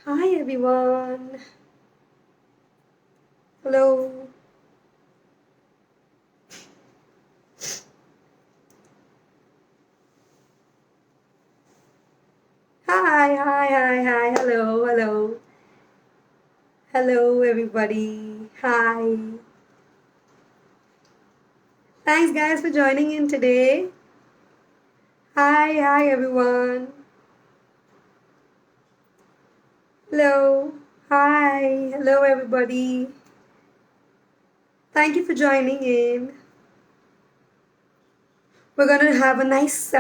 Hi everyone. Hello. Hi. Hello. Hello everybody. Hi. Thanks guys for joining in today. Hi everyone. Hello. Hi. Hello everybody. Thank you for joining in. We're going to have a nice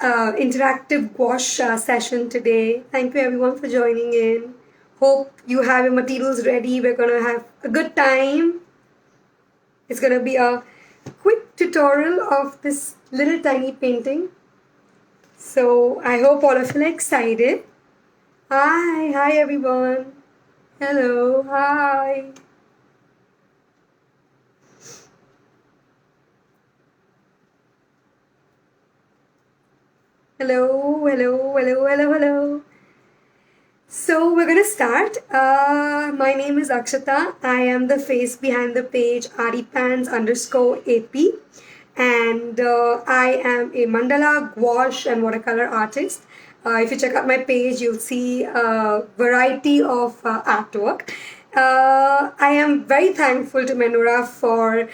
interactive gouache session today. Thank you everyone for joining in. Hope you have your materials ready. We're going to have a good time. It's going to be a quick tutorial of this little tiny painting. So I hope all of you are excited. Hi everyone. Hello, hi. Hello. So we're gonna start. My name is Akshata. I am the face behind the page aripans_AP, and I am a mandala, gouache, and watercolor artist. If you check out my page, you'll see a variety of artwork. I am very thankful to MENORAH for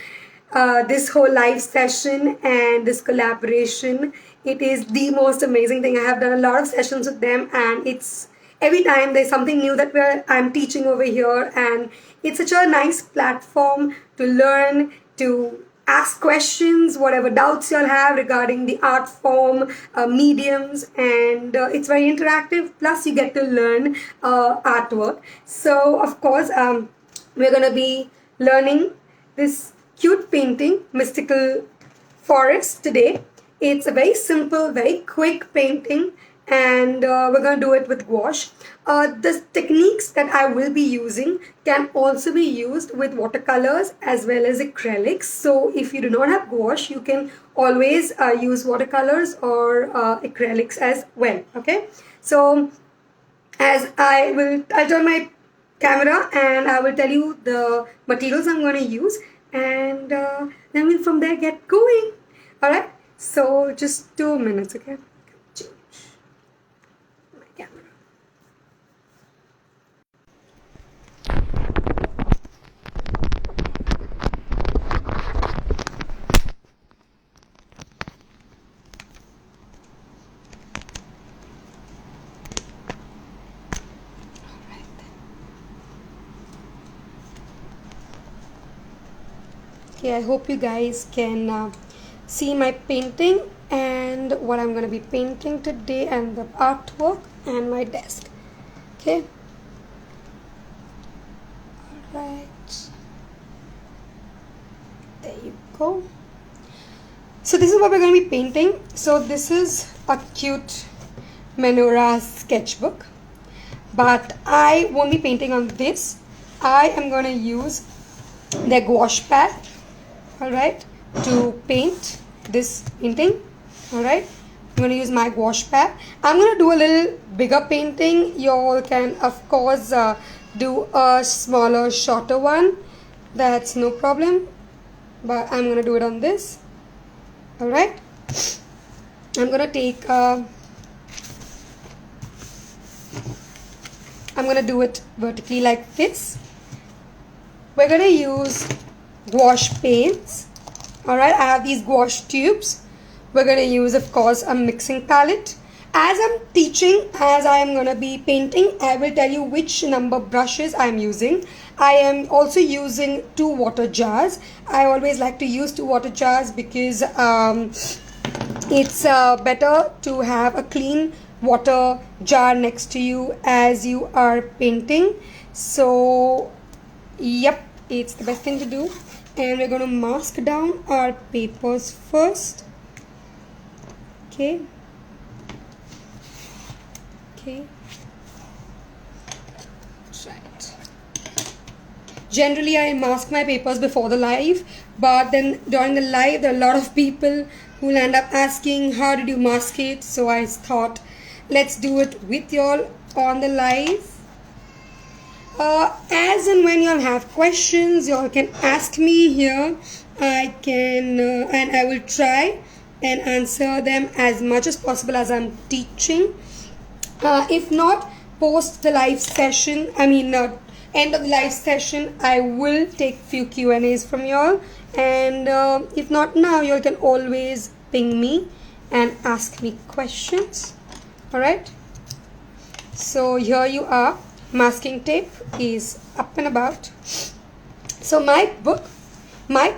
this whole live session and this collaboration. It is the most amazing thing. I have done a lot of sessions with them, and it's every time there's something new that I'm teaching over here, and it's such a nice platform to learn, to ask questions, whatever doubts you'll have regarding the art form, mediums, and it's very interactive. Plus, you get to learn artwork. So, of course, we're going to be learning this cute painting, Mystical Forest, today. It's a very simple, very quick painting, and we're going to do it with gouache. The techniques that I will be using can also be used with watercolors as well as acrylics. So if you do not have gouache, you can always use watercolors or acrylics as well. Okay, so I'll turn my camera and I will tell you the materials I'm going to use, and then we'll from there get going. All right, so just 2 minutes. Okay, change my camera. Okay, I hope you guys can see my painting and what I'm going to be painting today, and the artwork and my desk. Okay, alright, there you go. So this is what we're going to be painting. So this is a cute MENORAH sketchbook, but I won't be painting on this. I am going to use the gouache pad, alright, to paint this painting. Alright, I'm going to use my gouache pad. I'm going to do a little bigger painting. You all can of course do a smaller, shorter one. That's no problem, but I'm going to do it on this. Alright, I'm going to take I'm going to do it vertically like this. We're going to use gouache paints. Alright, I have these gouache tubes. We're going to use, of course, a mixing palette. As I'm teaching, as I am going to be painting, I will tell you which number brushes I'm using. I am also using 2 water jars. I always like to use 2 water jars because it's better to have a clean water jar next to you as you are painting. So, yep, it's the best thing to do. And we're going to mask down our papers first. Okay. Right. Generally, I mask my papers before the live, but then during the live, there are a lot of people who will end up asking, how did you mask it? So I thought, let's do it with y'all on the live. As and when y'all have questions, y'all can ask me here. I can and I will try and answer them as much as possible as I'm teaching. If not, post the live session, end of the live session, I will take few Q&As from y'all. And if not now, y'all can always ping me and ask me questions. Alright, so here you are. Masking tape is up and about. So my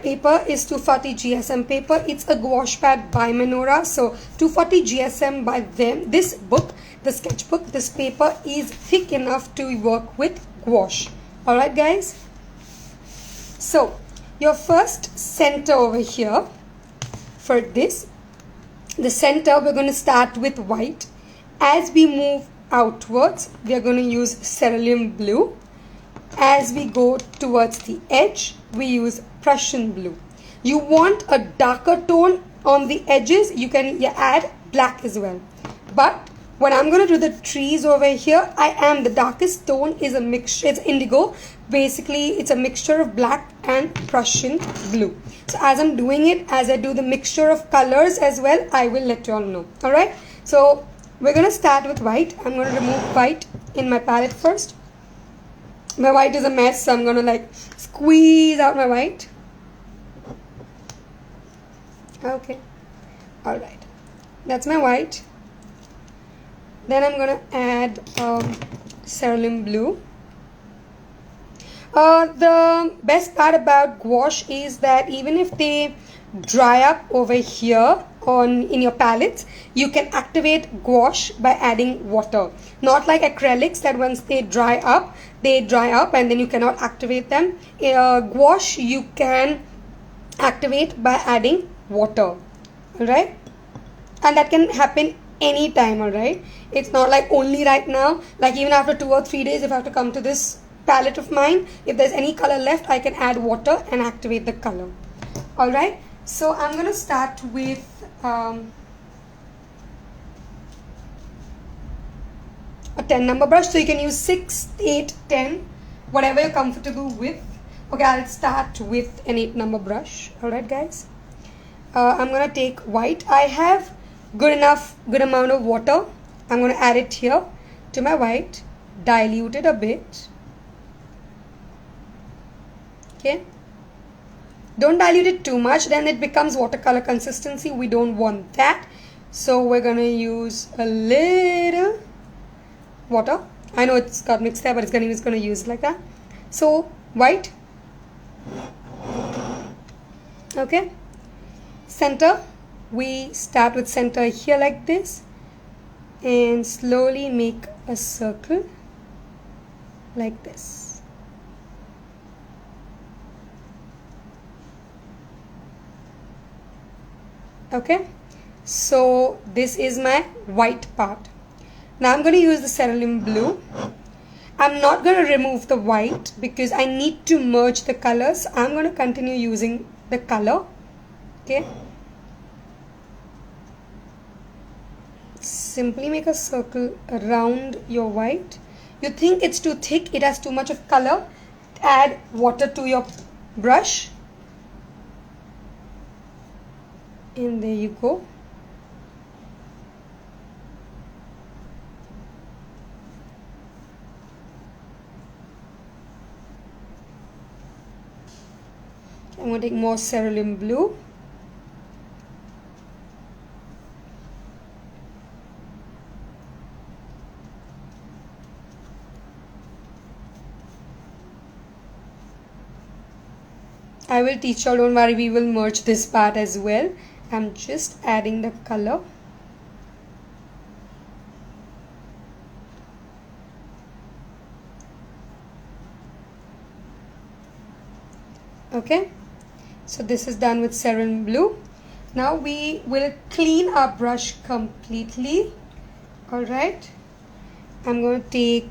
paper is 240 GSM paper. It's a gouache pad by MENORAH. So 240 GSM by them. This book, the sketchbook, this paper is thick enough to work with gouache. Alright guys. So your first center over here, for this, the center, we're going to start with white. As we move outwards, we are going to use cerulean blue. As we go towards the edge, we use Prussian blue. You want a darker tone on the edges, you can add black as well. But when I'm going to do the trees over here, the darkest tone is a mixture, it's indigo. Basically, it's a mixture of black and Prussian blue. So as I'm doing it, as I do the mixture of colors as well, I will let you all know. Alright, so we're going to start with white. I'm going to remove white in my palette first. My white is a mess, so I'm going to squeeze out my white. Okay, alright, that's my white. Then I'm going to add cerulean blue. The best part about gouache is that even if they dry up over here in your palettes, you can activate gouache by adding water. Not like acrylics that once they dry up and then you cannot activate them. Gouache you can activate by adding water. Alright, and that can happen anytime. Alright, it's not like only right now. Like even after 2 or 3 days, if I have to come to this palette of mine, if there's any color left, I can add water and activate the color. Alright, so I'm going to start with a 10 number brush. So you can use 6, 8, 10, whatever you're comfortable with. Okay, I'll start with an 8 number brush. Alright guys, I'm going to take white. I have good amount of water. I'm going to add it here to my white, dilute it a bit. Okay, don't dilute it too much, then it becomes watercolor consistency. We don't want that, so we're gonna use a little water. I know it's got mixed there, but it's gonna use like that. So white. Okay, center, we start with center here like this and slowly make a circle like this. Okay, so this is my white part. Now I'm going to use the cerulean blue. I'm not going to remove the white because I need to merge the colors. I'm going to continue using the color. Okay, simply make a circle around your white. You think it's too thick, it has too much of color, add water to your brush. And there you go. I'm going to take more cerulean blue. I will teach you all, don't worry, we will merge this part as well. I'm just adding the color. Okay, so this is done with cerulean blue. Now we will clean our brush completely. Alright, I'm going to take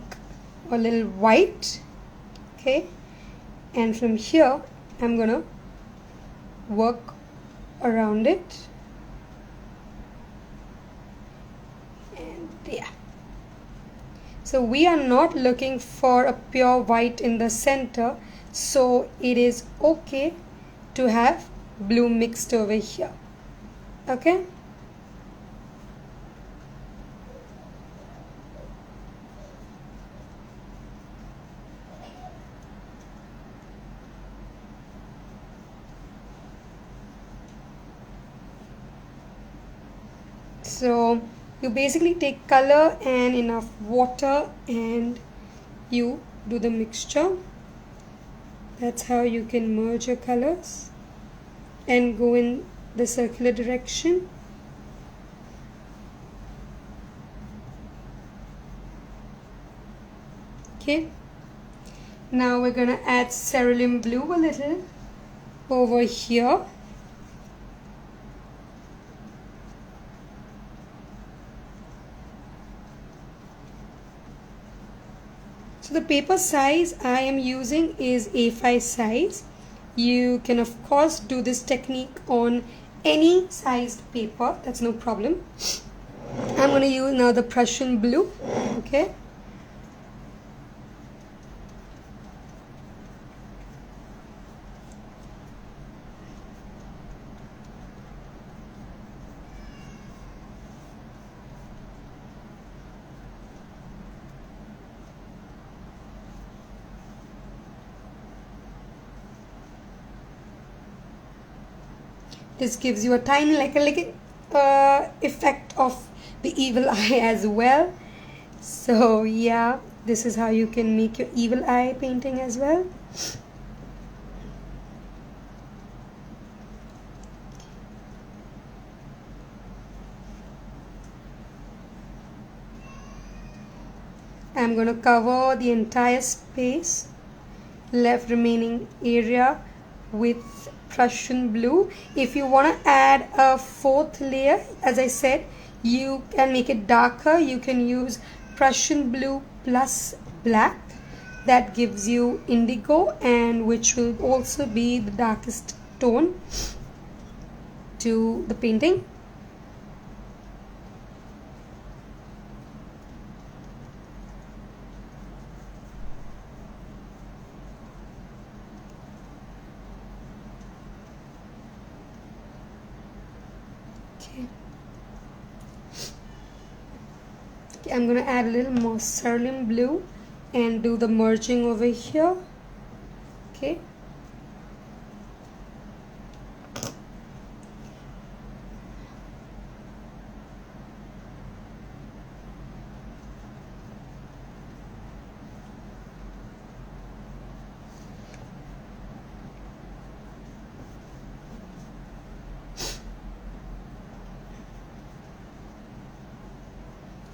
a little white. Okay, and from here I'm going to work around it, and yeah, So we are not looking for a pure white in the center, so it is okay to have blue mixed over here. Okay. So you basically take color and enough water and you do the mixture. That's how you can merge your colors and go in the circular direction. Okay, now we're gonna add cerulean blue a little over here. So the paper size I am using is A5 size. You can of course do this technique on any sized paper, that's no problem. I'm going to use now the Prussian blue. Okay. This gives you a tiny effect of the evil eye as well. So yeah, this is how you can make your evil eye painting as well. I'm going to cover the entire space, left remaining area, with Prussian blue. If you want to add a fourth layer, as I said, you can make it darker. You can use Prussian blue plus black. That gives you indigo, and which will also be the darkest tone to the painting. I'm going to add a little more cerulean blue and do the merging over here. Okay.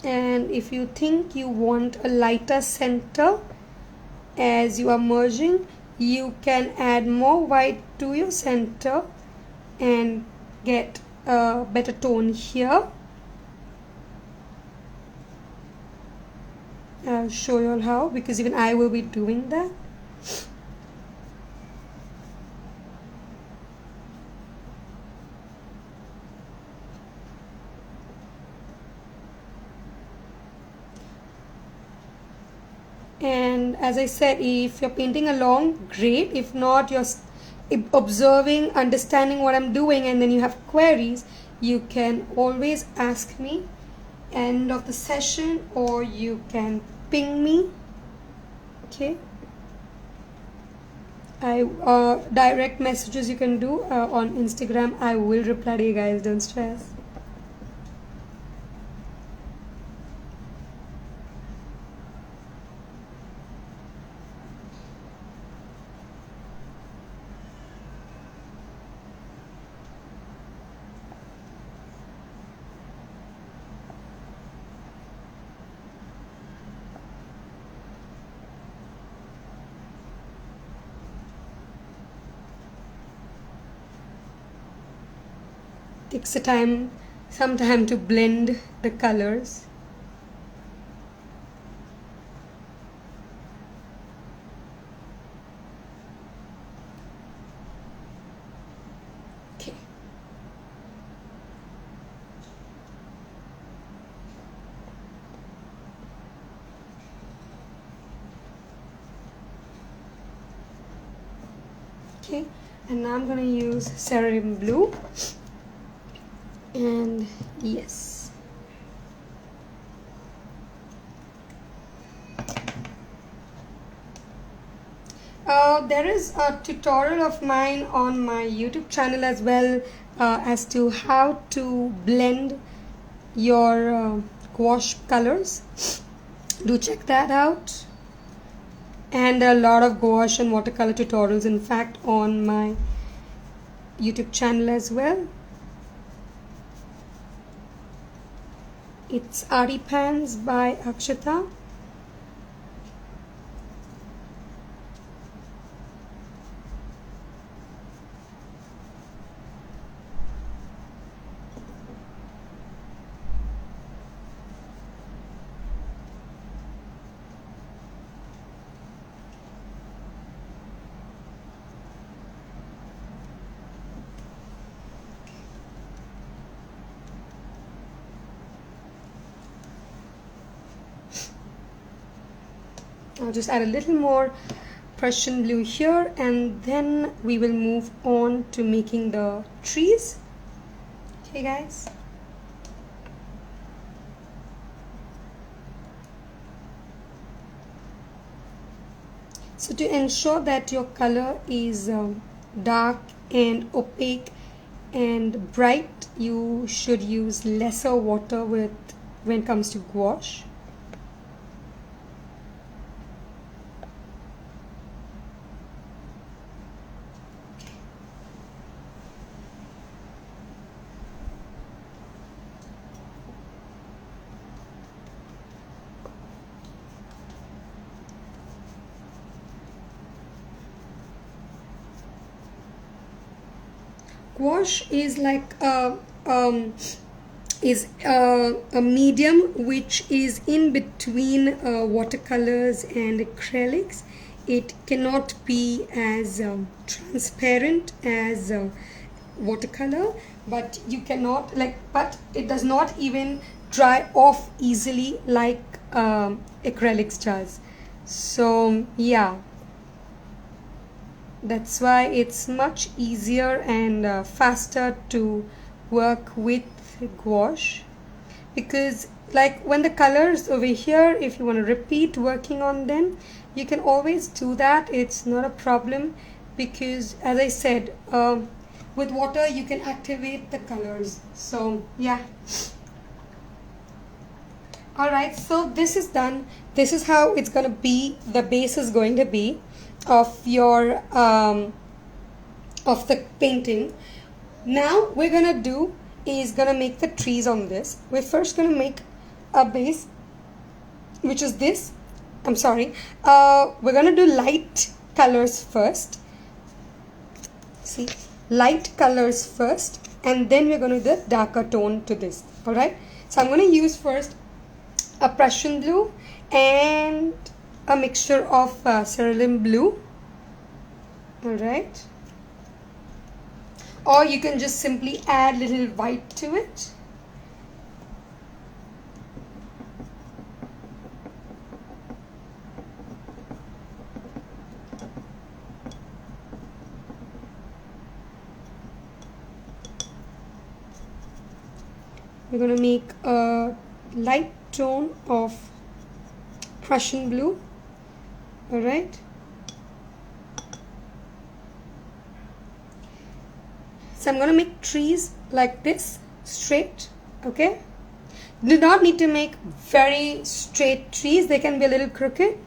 And if you think you want a lighter center as you are merging, you can add more white to your center and get a better tone here. I'll show you all how, because even I will be doing that. And as I said, if you're painting along, great. If not, you're observing, understanding what I'm doing, and then you have queries, you can always ask me end of the session, or you can ping me. Okay. Direct messages you can do on Instagram. I will reply to you guys, don't stress. Takes some time to blend the colors. Okay. Okay, and now I'm gonna use cerulean blue, and yes, there is a tutorial of mine on my YouTube channel as well, as to how to blend your gouache colors. Do check that out. And a lot of gouache and watercolor tutorials, in fact, on my YouTube channel as well. It's Ari Pans by Akshata. I'll just add a little more Prussian blue here, and then we will move on to making the trees. Okay guys, so to ensure that your color is dark and opaque and bright, you should use lesser water when it comes to gouache. Gouache is like a medium which is in between watercolors and acrylics. It cannot be as transparent as watercolor, but you cannot but it does not even dry off easily like acrylics does. So yeah, that's why it's much easier and faster to work with gouache, because like when the colors over here, if you want to repeat working on them, you can always do that. It's not a problem, because as I said, with water you can activate the colors. So yeah. Alright, so this is done. This is how it's gonna be. The base is going to be of your of the painting. Now we're gonna do is gonna make the trees on this. We're first gonna make a base, which is this. I'm sorry. We're gonna do light colors first. See, light colors first, and then we're gonna do the darker tone to this. All right. So I'm gonna use first a Prussian blue and a mixture of cerulean blue. All right. Or you can just simply add little white to it. We're going to make a light tone of Prussian blue. All right. So I'm going to make trees like this, straight, okay? Do not need to make very straight trees. They can be a little crooked.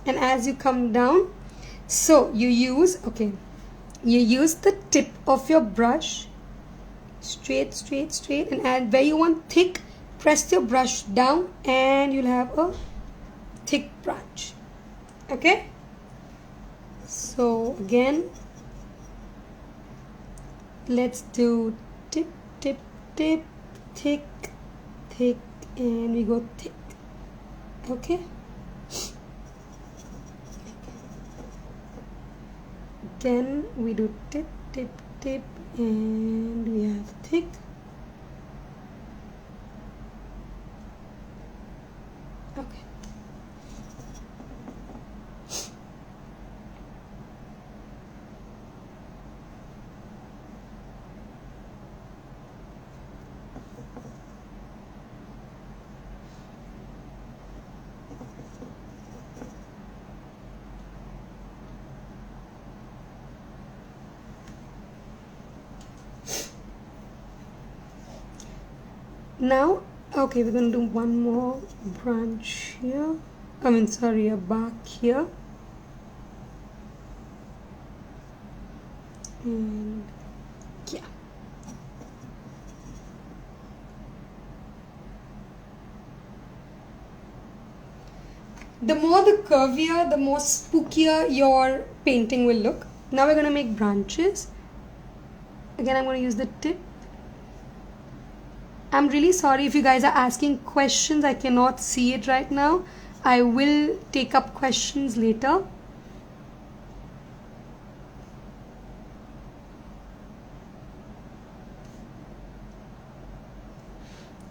And as you come down, so you use, okay, you use the tip of your brush, straight, straight, straight, and add where you want thick, press your brush down and you'll have a thick branch. Okay, so again, let's do tip, tip, tip, thick, thick, and we go thick. Okay, again we do tip, tip, tip, and we have thick. Okay. Now, okay, we're going to do one more branch here. A bark here. And yeah. The more the curvier, the more spookier your painting will look. Now we're going to make branches. Again, I'm going to use the tip. I'm really sorry if you guys are asking questions. I cannot see it right now. I will take up questions later.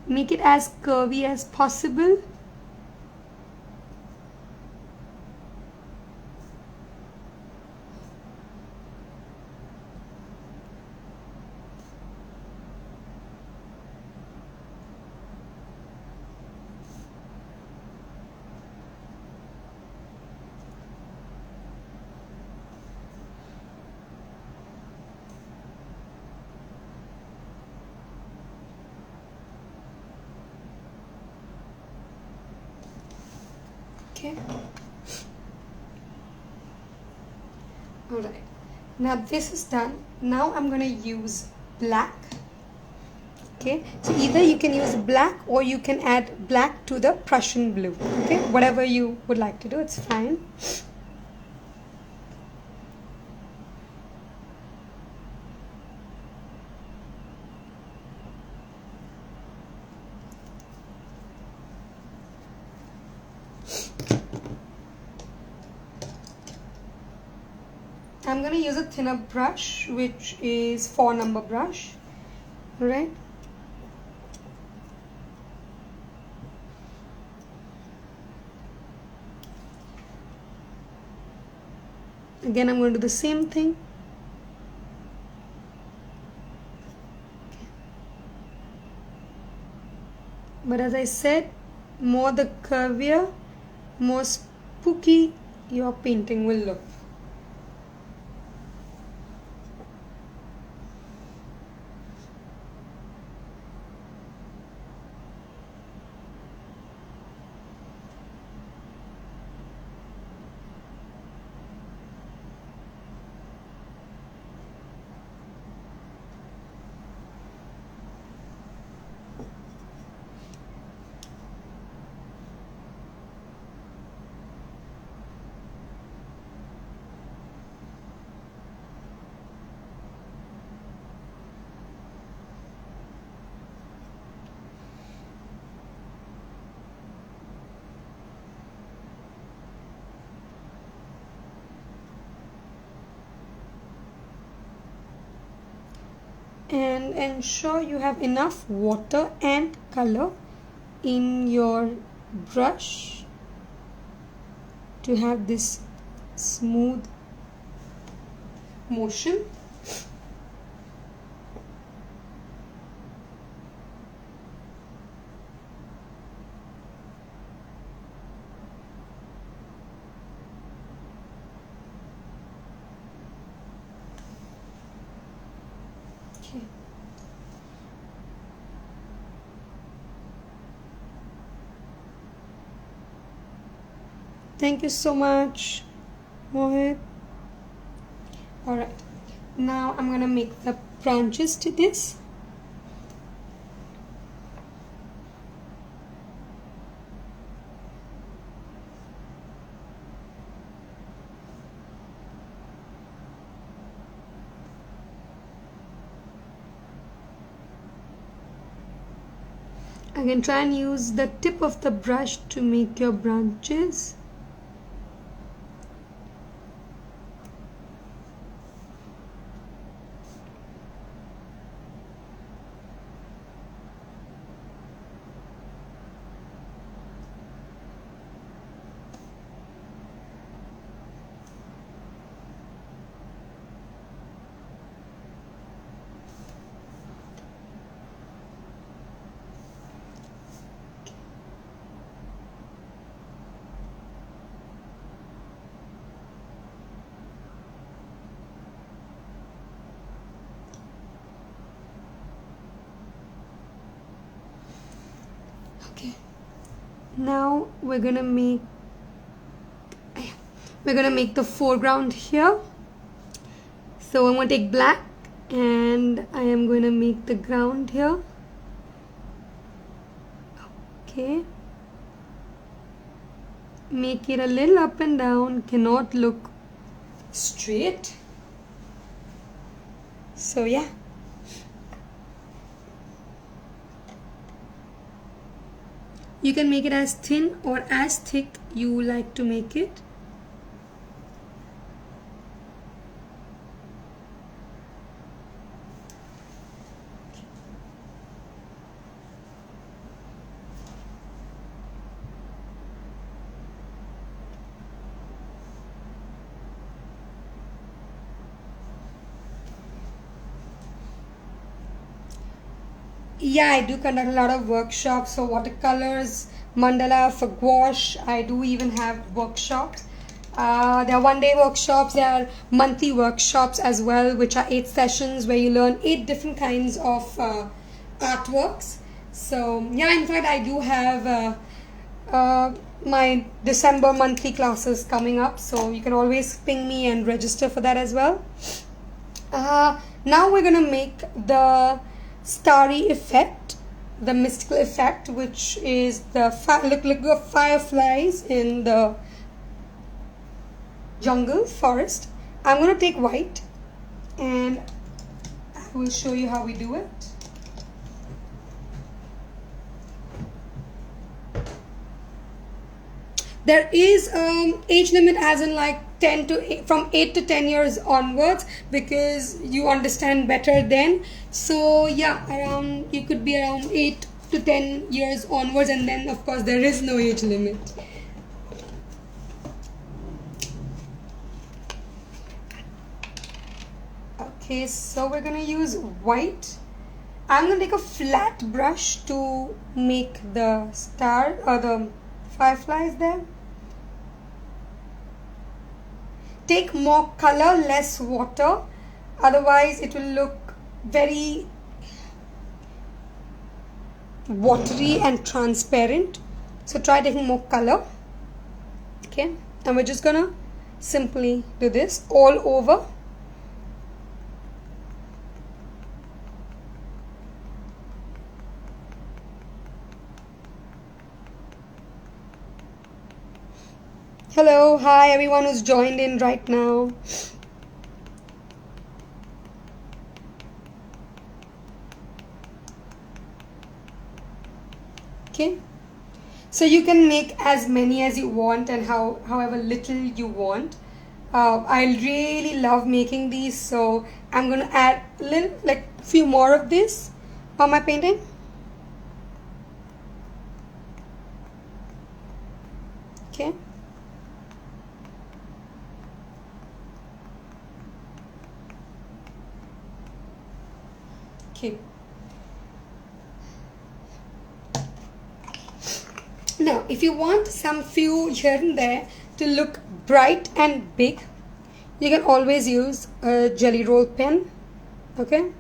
Make it as curvy as possible. Okay. Alright. Now this is done. Now I'm going to use black. Okay. So either you can use black or you can add black to the Prussian blue. Okay. Whatever you would like to do, it's fine. I'm going to use a thinner brush, which is 4 number brush. Alright. Again, I'm going to do the same thing. But as I said, more the curvier, more spooky your painting will look. And ensure you have enough water and color in your brush to have this smooth motion. Okay. Thank you so much, Mohit. Alright, now I'm gonna make the branches to this. Again, try and use the tip of the brush to make your branches. Okay, now we're gonna make the foreground here. So I'm going to take black and I am going to make the ground here. Okay. Make it a little up and down, cannot look straight. So yeah. You can make it as thin or as thick you like to make it. Yeah, I do conduct a lot of workshops for watercolors, mandala, for gouache. I do even have workshops. There are one-day workshops, there are monthly workshops as well, which are 8 sessions where you learn 8 different kinds of artworks. So yeah, in fact, I do have my December monthly classes coming up, so you can always ping me and register for that as well. Now we're gonna make the starry effect, the mystical effect, which is the look fireflies in the jungle forest. I'm going to take white and I will show you how we do it. There is age limit, as in like from 8 to 10 years onwards, because you understand better then. So yeah, around, you could be around 8 to 10 years onwards, and then of course there is no age limit. Okay, so we're gonna use white. I'm gonna take a flat brush to make the star or the fireflies there. Take more color, less water, otherwise it will look very watery and transparent. So try taking more color. Okay, and we're just gonna simply do this all over. Hello, hi everyone who's joined in right now. Okay, so you can make as many as you want and however little you want. I really love making these, so I'm gonna add a little, like few more of this on my painting. Okay. Okay. Now, if you want some few here and there to look bright and big, you can always use a jelly roll pen. Okay.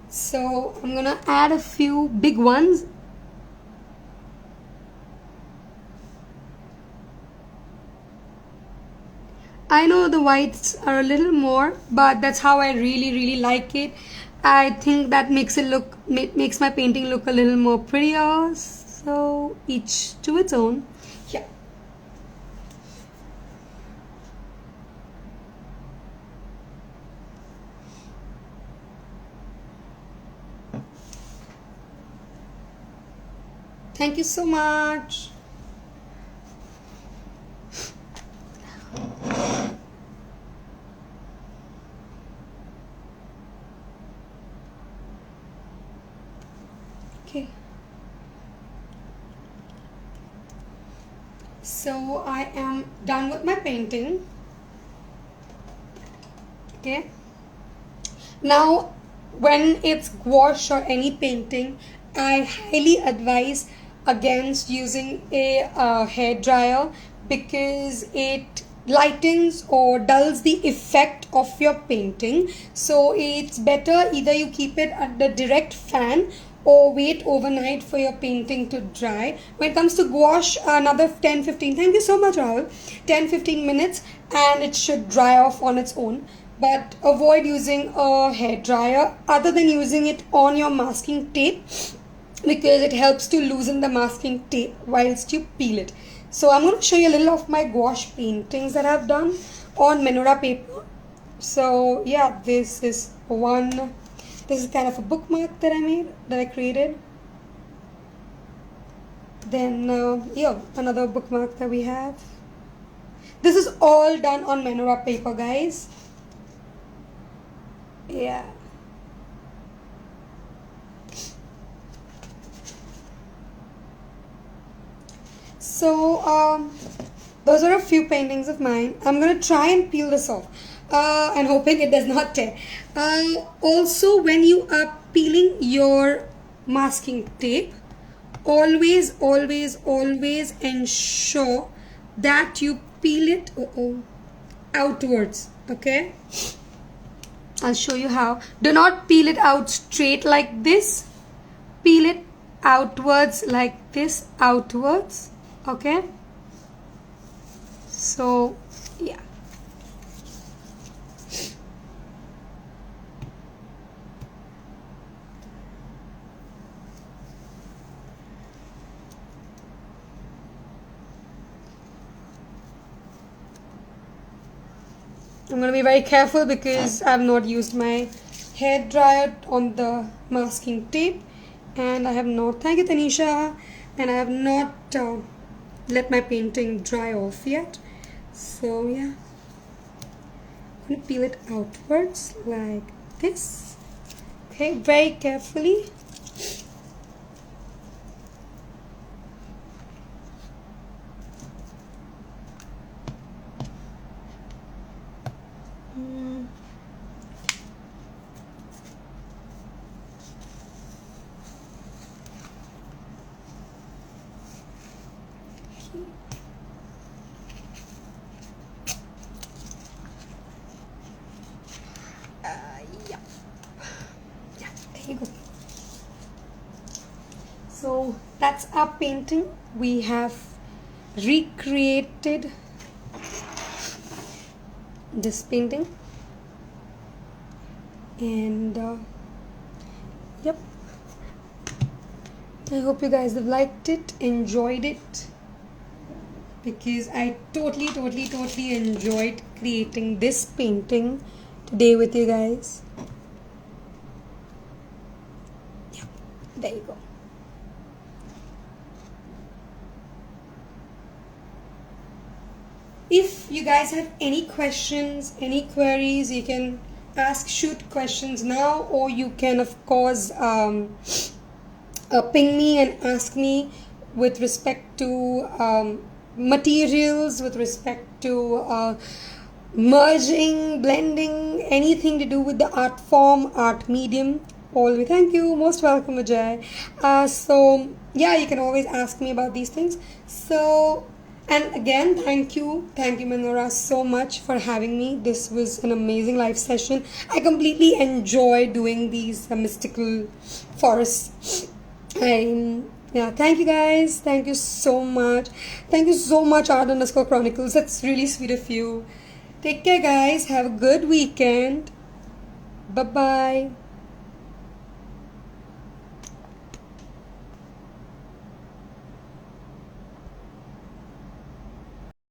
So I'm gonna add a few big ones. I know the whites are a little more, but that's how I really like it. I think that makes my painting look a little more prettier. So each to its own. Yeah. Thank you so much. Okay. So I am done with my painting. Okay. Now, when it's gouache or any painting, I highly advise against using a hair dryer, because it lightens or dulls the effect of your painting. So it's better either you keep it under direct fan or wait overnight for your painting to dry. When it comes to gouache, another 10-15, thank you so much Rahul, 10-15 minutes and it should dry off on its own. But avoid using a hair dryer other than using it on your masking tape, because it helps to loosen the masking tape whilst you peel it. So I'm going to show you a little of my gouache paintings that I've done on MENORAH paper. So yeah, this is kind of a bookmark that I made, that I created. Then yeah, another bookmark that we have. This is all done on MENORAH paper, guys. Yeah. So those are a few paintings of mine. I'm gonna try and peel this off and hoping it does not tear. Also, when you are peeling your masking tape, always ensure that you peel it outwards. Okay, I'll show you how. Do not peel it out straight like this. Peel it outwards like this, outwards. Okay, so yeah. I'm going to be very careful because I've not used my hair dryer on the masking tape, and I have not, thank you Tanisha, and I have not let my painting dry off yet. So yeah, I'm going to peel it outwards like this. Okay, very carefully. Yeah, there you go. So that's our painting. We have recreated this painting, and yep, I hope you guys have liked it, enjoyed it, because I totally enjoyed creating this painting today with you guys. Yeah, there you go. If you guys have any questions, any queries, you can shoot questions now, or you can of course ping me and ask me with respect to materials, with respect to merging, blending, anything to do with the art form, art medium. Always, thank you, most welcome Vijay. So yeah, you can always ask me about these things. So, and again, thank you MENORAH so much for having me. This was an amazing live session. I completely enjoy doing these mystical forests. Yeah, thank you guys, thank you so much, art_chronicles, that's really sweet of you. Take care guys, have a good weekend, bye bye.